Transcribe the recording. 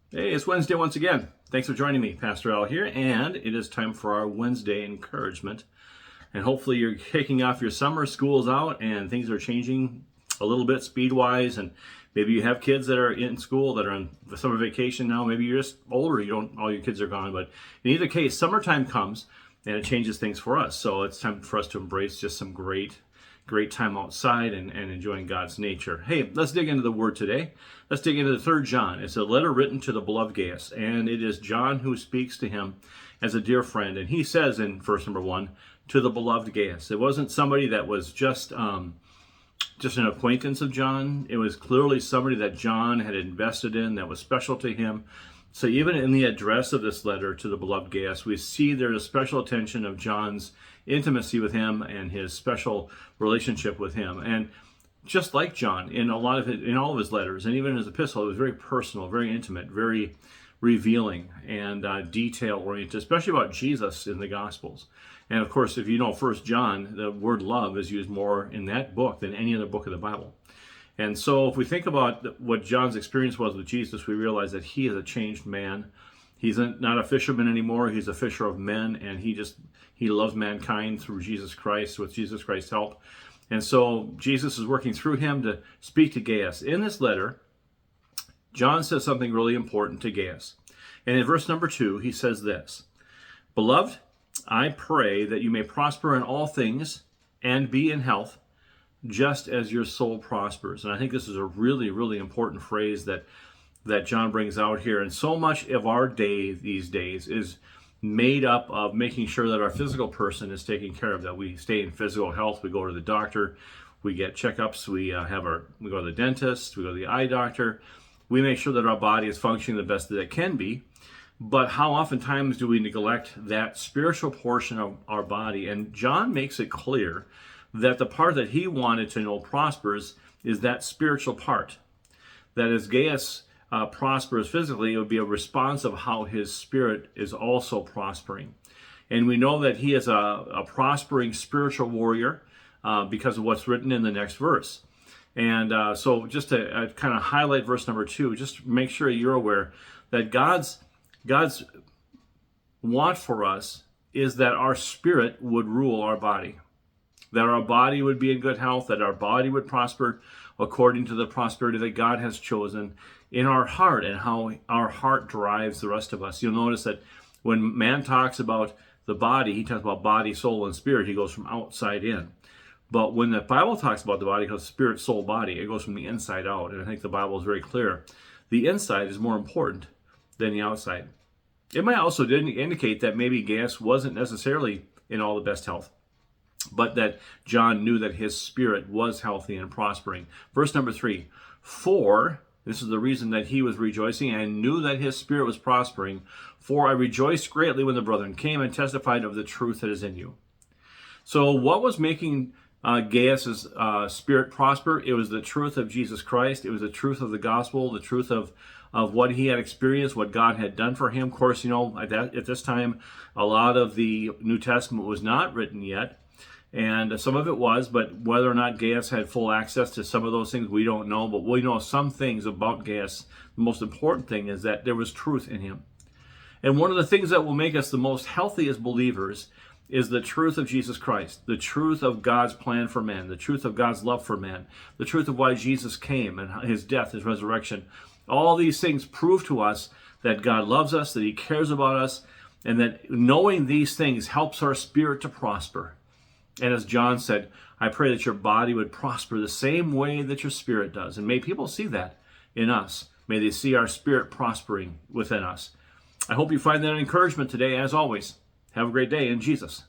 Hey, it's Wednesday once again. Thanks for joining me, Pastor Al here, and it is time for our Wednesday encouragement. And hopefully you're kicking off your summer, school's out, and things are changing a little bit speed-wise, and maybe you have kids that are in school that are on summer vacation now. Maybe you're just older, all your kids are gone, but in either case, summertime comes and it changes things for us. So it's time for us to embrace just some great time outside and enjoying God's nature. Hey, let's dig into the word today. Let's dig into the 3rd John. It's a letter written to the beloved Gaius, and it is John who speaks to him as a dear friend. And he says in verse number 1, to the beloved Gaius. It wasn't somebody that was just an acquaintance of John. It was clearly somebody that John had invested in, that was special to him. So even in the address of this letter to the beloved Gaius, we see there's a special attention of John's intimacy with him and his special relationship with him. And just like John, in all of his letters, and even in his epistle, it was very personal, very intimate, very revealing, and detail-oriented, especially about Jesus in the Gospels. And of course, if you know 1 John, the word love is used more in that book than any other book of the Bible. And so if we think about what John's experience was with Jesus, we realize that he is a changed man. He's not a fisherman anymore. He's a fisher of men, and he loves mankind through Jesus Christ, with Jesus Christ's help. And so Jesus is working through him to speak to Gaius. In this letter, John says something really important to Gaius. And in verse number 2, he says this, Beloved, I pray that you may prosper in all things and be in health, just as your soul prospers. And I think this is a really, really important phrase that John brings out here. And so much of our day these days is made up of making sure that our physical person is taken care of, that we stay in physical health, we go to the doctor, we get checkups, we go to the dentist, we go to the eye doctor, we make sure that our body is functioning the best that it can be. But how oftentimes do we neglect that spiritual portion of our body? And John makes it clear that the part that he wanted to know prospers is that spiritual part. That as Gaius prospers physically, it would be a response of how his spirit is also prospering. And we know that he is a prospering spiritual warrior because of what's written in the next verse. And so just to kind of highlight verse number 2, just make sure you're aware that God's want for us is that our spirit would rule our body. That our body would be in good health, that our body would prosper according to the prosperity that God has chosen in our heart, and how our heart drives the rest of us. You'll notice that when man talks about the body, he talks about body, soul, and spirit. He goes from outside in. But when the Bible talks about the body, it goes spirit, soul, body. It goes from the inside out. And I think the Bible is very clear. The inside is more important than the outside. It might also indicate that maybe Gaius wasn't necessarily in all the best health, but that John knew that his spirit was healthy and prospering. Verse number 3, for, this is the reason that he was rejoicing and knew that his spirit was prospering, for I rejoiced greatly when the brethren came and testified of the truth that is in you. So what was making Gaius' spirit prosper? It was the truth of Jesus Christ. It was the truth of the gospel, the truth of what he had experienced, what God had done for him. Of course, at this time, a lot of the New Testament was not written yet. And some of it was, but whether or not Gaius had full access to some of those things, we don't know. But we know some things about Gaius. The most important thing is that there was truth in him. And one of the things that will make us the most healthy as believers is the truth of Jesus Christ, the truth of God's plan for man, the truth of God's love for man, the truth of why Jesus came and his death, his resurrection. All these things prove to us that God loves us, that he cares about us, and that knowing these things helps our spirit to prosper. And as John said, I pray that your body would prosper the same way that your spirit does. And may people see that in us. May they see our spirit prospering within us. I hope you find that an encouragement today, as always. Have a great day in Jesus.